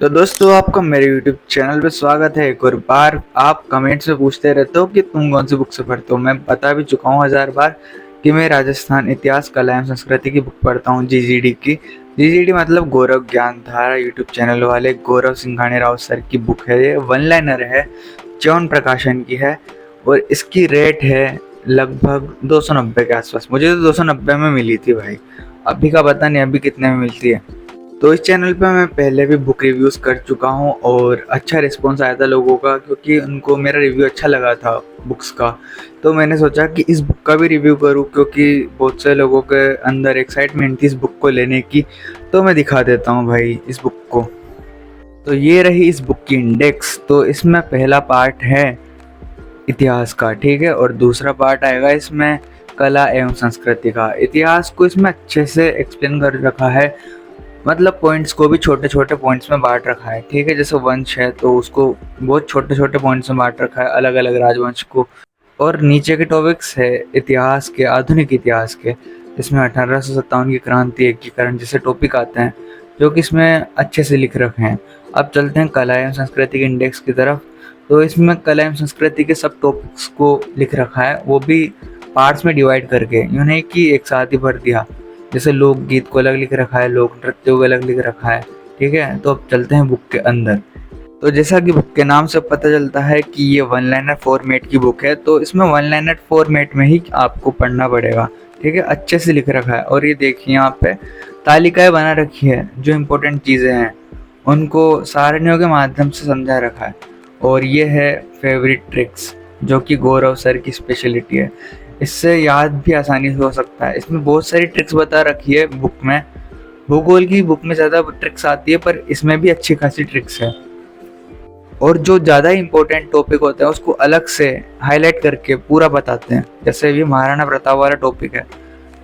तो दोस्तों, आपका मेरे YouTube चैनल पे स्वागत है। एक और बार आप कमेंट्स में पूछते रहते हो कि तुम कौन सी बुक से पढ़ते हो। मैं बता भी चुका हूँ 1000 बार कि मैं राजस्थान इतिहास कला एवं संस्कृति की बुक पढ़ता हूँ, जीजीडी की। जीजीडी मतलब गौरव ज्ञान धारा यूट्यूब चैनल वाले गौरव सिंघाणे राव सर की बुक है। ये वन लाइनर है, च्यवन प्रकाशन की है और इसकी रेट है लगभग 290 के आसपास। मुझे तो 290 में मिली थी भाई, अभी का पता नहीं अभी कितने में मिलती है। तो इस चैनल पे मैं पहले भी बुक रिव्यूज़ कर चुका हूँ और अच्छा रिस्पॉन्स आया था लोगों का, क्योंकि उनको मेरा रिव्यू अच्छा लगा था बुक्स का। तो मैंने सोचा कि इस बुक का भी रिव्यू करूँ, क्योंकि बहुत से लोगों के अंदर एक्साइटमेंट थी इस बुक को लेने की। तो मैं दिखा देता हूँ भाई इस बुक को। तो ये रही इस बुक की इंडेक्स। तो इसमें पहला पार्ट है इतिहास का, ठीक है, और दूसरा पार्ट आएगा इसमें कला एवं संस्कृति का। इतिहास को इसमें अच्छे से एक्सप्लेन कर रखा है, मतलब पॉइंट्स को भी छोटे छोटे पॉइंट्स में बांट रखा है, ठीक है। जैसे वंश है तो उसको बहुत छोटे छोटे पॉइंट्स में बांट रखा है, अलग अलग राजवंश को। और नीचे के टॉपिक्स है इतिहास के, आधुनिक इतिहास के। इसमें 1857 की क्रांति एकीकरण जैसे टॉपिक आते हैं, जो कि इसमें अच्छे से लिख रखे हैं। अब चलते हैं कला एवं संस्कृति के इंडेक्स की तरफ। तो इसमें कला एवं संस्कृति के सब टॉपिक्स को लिख रखा है, वो भी पार्ट्स में डिवाइड करके, यूँ नहीं कि एक साथ ही भर दिया। जैसे लोकगीत को अलग लिख रखा है, लोक नृत्य को अलग लिख रखा है, ठीक है। तो अब चलते हैं बुक के अंदर। तो जैसा कि बुक के नाम से पता चलता है कि ये वन लाइनर फॉर्मेट की बुक है, तो इसमें वन लाइनर फॉर्मेट में ही आपको पढ़ना पड़ेगा, ठीक है। अच्छे से लिख रखा है। और ये देखिए यहाँ पे तालिकाएं बना रखी है, जो इम्पोर्टेंट चीज़ें हैं उनको सारणियों के माध्यम से समझा रखा है। और ये है फेवरेट ट्रिक्स, जो कि गौरव सर की स्पेशलिटी है। इससे याद भी आसानी से हो सकता है। इसमें बहुत सारी ट्रिक्स बता रखी है बुक में। भूगोल की बुक में ज़्यादा ट्रिक्स आती है, पर इसमें भी अच्छी खासी ट्रिक्स है। और जो ज़्यादा इंपॉर्टेंट टॉपिक होता है उसको अलग से हाईलाइट करके पूरा बताते हैं। जैसे भी महाराणा प्रताप वाला टॉपिक है,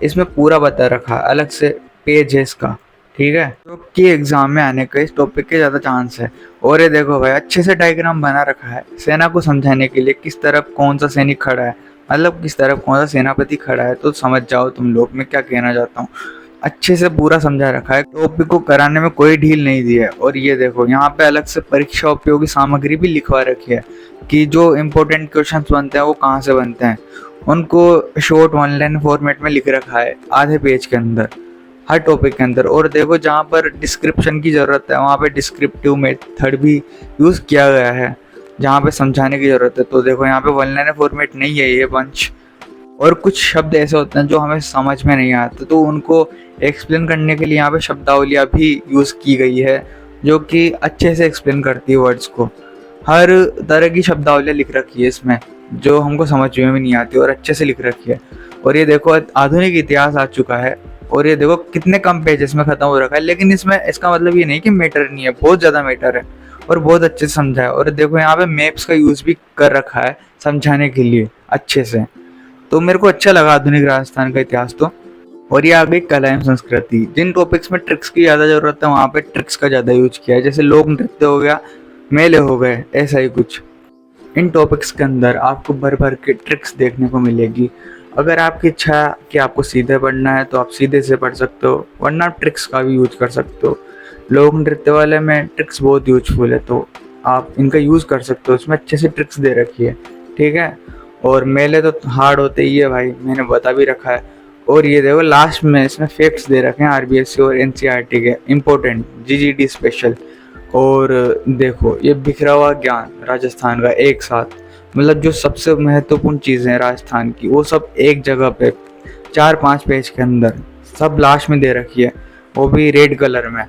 इसमें पूरा बता रखा है, अलग से पेज है इसका, ठीक है। तो कि एग्जाम में आने का इस टॉपिक के ज़्यादा चांस है। और ये देखो भाई, अच्छे से डायग्राम बना रखा है सेना को समझाने के लिए, किस तरफ कौन सा सैनिक खड़ा है, मतलब किस तरफ कौन सा सेनापति खड़ा है। तो समझ जाओ तुम लोग मैं क्या कहना चाहता हूँ। अच्छे से पूरा समझा रखा है, टॉपिक को कराने में कोई ढील नहीं दी है। और ये देखो यहाँ पे अलग से परीक्षा उपयोगी सामग्री भी लिखवा रखी है, कि जो इम्पोर्टेंट क्वेश्चंस बनते हैं वो कहाँ से बनते हैं, उनको शॉर्ट वन लाइन फॉर्मेट में लिख रखा है आधे पेज के अंदर, हर टॉपिक के अंदर। और देखो जहाँ पर डिस्क्रिप्शन की ज़रूरत है वहाँ पे डिस्क्रिप्टिव मेथड भी यूज़ किया गया है, जहाँ पे समझाने की ज़रूरत है। तो देखो यहाँ पे वन लाइन फॉर्मेट नहीं है ये बंच। और कुछ शब्द ऐसे होते हैं जो हमें समझ में नहीं आते, तो उनको एक्सप्लेन करने के लिए यहाँ पे शब्दावलियाँ भी यूज़ की गई है, जो कि अच्छे से एक्सप्लेन करती है वर्ड्स को। हर तरह की शब्दावलियाँ लिख रखी है इसमें, जो हमको समझ में भी नहीं आती और अच्छे से लिख रखी है। और ये देखो आधुनिक इतिहास आ चुका है, और ये देखो कितने कम पेजेस में ख़त्म हो रखा है। लेकिन इसमें इसका मतलब ये नहीं कि मैटर नहीं है, बहुत ज़्यादा मैटर है और बहुत अच्छे से समझा है। और देखो यहाँ पे मैप्स का यूज़ भी कर रखा है समझाने के लिए अच्छे से। तो मेरे को अच्छा लगा आधुनिक राजस्थान का इतिहास तो। और ये आ गई कला एवं संस्कृति। जिन टॉपिक्स में ट्रिक्स की ज़्यादा ज़रूरत है वहाँ पे ट्रिक्स का ज़्यादा यूज किया है। जैसे लोक नृत्य हो गया, मेले हो गए, ऐसा ही कुछ। इन टॉपिक्स के अंदर आपको भर भर के ट्रिक्स देखने को मिलेगी। अगर आपकी इच्छा है कि आपको सीधे पढ़ना है तो आप सीधे से पढ़ सकते हो, वरना आप ट्रिक्स का भी यूज कर सकते हो। लोक नृत्य वाले में ट्रिक्स बहुत यूजफुल है, तो आप इनका यूज़ कर सकते हो। इसमें अच्छे से ट्रिक्स दे रखी है, ठीक है। और मेले तो हार्ड होते ही है भाई, मैंने बता भी रखा है। और ये देखो लास्ट में इसमें फैक्ट्स दे रखे हैं आरबीएससी और एनसीईआरटी के इम्पोर्टेंट, जीजीडी स्पेशल। और देखो ये बिखरा हुआ ज्ञान राजस्थान का एक साथ, मतलब जो सबसे महत्वपूर्ण चीज़ें हैं राजस्थान की, वो सब एक जगह पे 4-5 पेज के अंदर सब लास्ट में दे रखी है, वो भी रेड कलर में।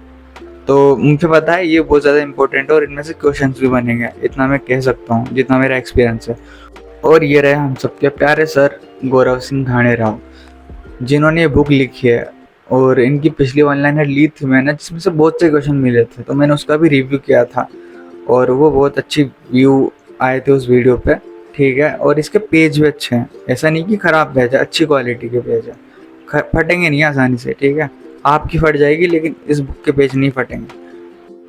तो मुझे पता है ये बहुत ज़्यादा इंपॉर्टेंट है और इनमें से क्वेश्चंस भी बनेंगे, इतना मैं कह सकता हूँ जितना मेरा एक्सपीरियंस है। और ये रहे हम सबके प्यारे सर गौरव सिंघाणे राव, जिन्होंने ये बुक लिखी है। और इनकी पिछली वन लाइनर ली थी मैंने, जिसमें से बहुत से क्वेश्चन मिले थे, तो मैंने उसका भी रिव्यू किया था और वो बहुत अच्छी व्यू आए थे उस वीडियो पे, ठीक है। और इसके पेज भी अच्छे हैं, ऐसा नहीं कि ख़राब पेज है, अच्छी क्वालिटी के पेज है, फटेंगे नहीं आसानी से, ठीक है। आपकी फट जाएगी लेकिन इस बुक के पेज नहीं फटेंगे।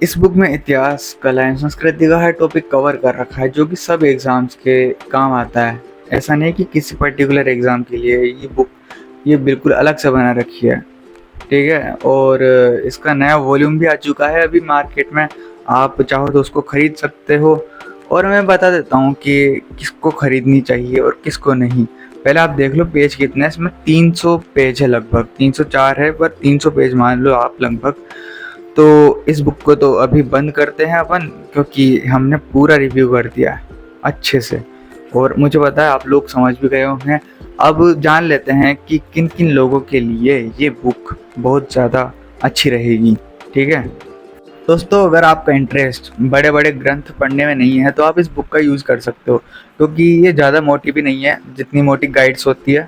इस बुक में इतिहास, कला एवं संस्कृति का हर टॉपिक कवर कर रखा है, जो कि सब एग्ज़ाम्स के काम आता है। ऐसा नहीं कि किसी पर्टिकुलर एग्ज़ाम के लिए ये बुक ये बिल्कुल अलग से बना रखी है, ठीक है। और इसका नया वॉल्यूम भी आ चुका है अभी मार्केट में, आप चाहो तो उसको ख़रीद सकते हो। और मैं बता देता हूँ कि किसको ख़रीदनी चाहिए और किसको नहीं। पहले आप देख लो पेज कितने हैं, इसमें 300 पेज है, लगभग 304 है, पर 300 पेज मान लो आप लगभग। तो इस बुक को तो अभी बंद करते हैं अपन, क्योंकि हमने पूरा रिव्यू कर दिया है अच्छे से, और मुझे पता है आप लोग समझ भी गए होंगे। अब जान लेते हैं कि किन किन लोगों के लिए ये बुक बहुत ज़्यादा अच्छी रहेगी। ठीक है दोस्तों, अगर आपका इंटरेस्ट बड़े बड़े ग्रंथ पढ़ने में नहीं है तो आप इस बुक का यूज़ कर सकते हो, क्योंकि ये ज़्यादा मोटी भी नहीं है जितनी मोटी गाइड्स होती है,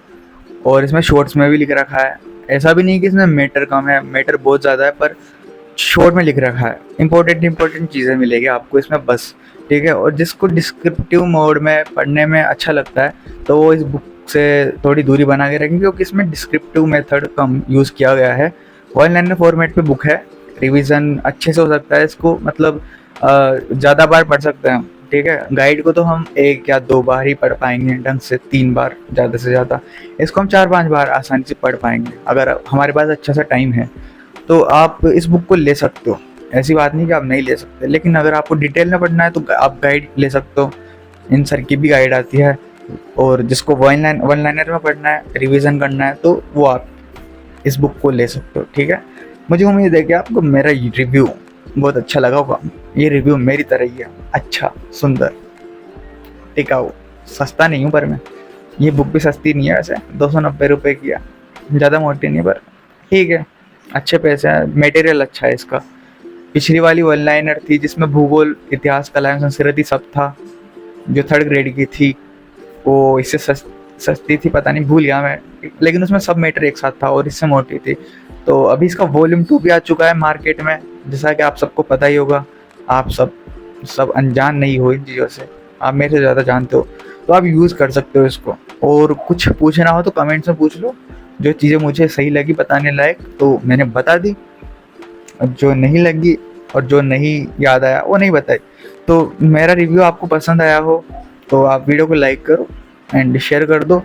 और इसमें शॉर्ट्स में भी लिख रखा है। ऐसा भी नहीं कि इसमें मैटर कम है, मैटर बहुत ज़्यादा है, पर शॉर्ट में लिख रखा है। इंपॉर्टेंट चीज़ें मिलेगी आपको इसमें बस। ठीक है, और जिसको डिस्क्रिप्टिव मोड में पढ़ने में अच्छा लगता है तो वो इस बुक से थोड़ी दूरी बना के रखें, क्योंकि इसमें डिस्क्रिप्टिव मेथड कम यूज़ किया गया है। वन लाइनर फॉर्मेट पे बुक है, रिवीजन अच्छे से हो सकता है इसको, मतलब ज़्यादा बार पढ़ सकते हैं। ठीक है, गाइड को तो हम 1 या 2 बार ही पढ़ पाएंगे ढंग से, 3 बार ज़्यादा से ज़्यादा। इसको हम 4-5 बार आसानी से पढ़ पाएंगे अगर हमारे पास अच्छा सा टाइम है। तो आप इस बुक को ले सकते हो, ऐसी बात नहीं कि आप नहीं ले सकते। लेकिन अगर आपको डिटेल में पढ़ना है तो आप गाइड ले सकते हो, इन सर की भी गाइड आती है। और जिसको वन लाइनर में पढ़ना है, रिवीजन करना है, तो वो आप इस बुक को ले सकते हो। ठीक है, मुझे उम्मीद है कि आपको मेरा रिव्यू बहुत अच्छा लगा होगा। ये रिव्यू मेरी तरह ही है, अच्छा, सुंदर, टिकाऊ। सस्ता नहीं हूँ पर मैं, ये बुक भी सस्ती नहीं है वैसे, 290 रुपये की है, ज़्यादा मोटी नहीं, पर ठीक है, अच्छे पैसे हैं, मटेरियल अच्छा है इसका। पिछली वाली वन लाइनर थी जिसमें भूगोल, इतिहास, कला एवं संस्कृति सब था, जो 3rd ग्रेड की थी, वो इससे सस्ती थी, पता नहीं भूल गया मैं, लेकिन उसमें सब मैटर एक साथ था और इससे मोटी थी। तो अभी इसका वॉल्यूम 2 भी आ चुका है मार्केट में, जैसा कि आप सबको पता ही होगा। आप सब अनजान नहीं हो इन चीज़ों से, आप मेरे से ज़्यादा जानते हो, तो आप यूज़ कर सकते हो इसको। और कुछ पूछना हो तो कमेंट्स में पूछ लो। जो चीज़ें मुझे सही लगी बताने लायक तो मैंने बता दी, जो नहीं लगी और जो नहीं याद आया वो नहीं बताई। तो मेरा रिव्यू आपको पसंद आया हो तो आप वीडियो को लाइक करो एंड शेयर कर दो,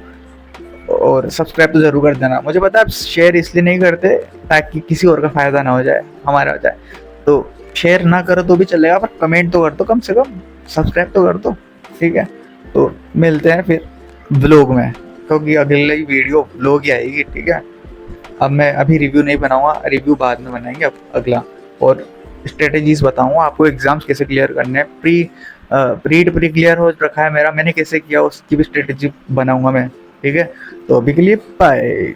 और सब्सक्राइब तो ज़रूर कर देना। मुझे पता है आप शेयर इसलिए नहीं करते ताकि किसी और का फ़ायदा ना हो जाए, हमारा हो जाए। तो शेयर ना करो तो भी चलेगा, पर कमेंट तो कर दो, कम से कम सब्सक्राइब तो कर दो। ठीक है, तो मिलते हैं फिर व्लॉग में, क्योंकि अगली वीडियो व्लॉग ही आएगी। ठीक है, अब मैं अभी रिव्यू नहीं बनाऊंगा, रिव्यू बाद में बनाएंगे अब अगला, और स्ट्रेटजीज बताऊंगा आपको एग्जाम्स कैसे क्लियर करने हैं। प्री क्लियर हो रखा है मेरा, मैंने कैसे किया उसकी भी स्ट्रेटजी बनाऊंगा मैं। ठीक है, तो अभी के लिए बाय।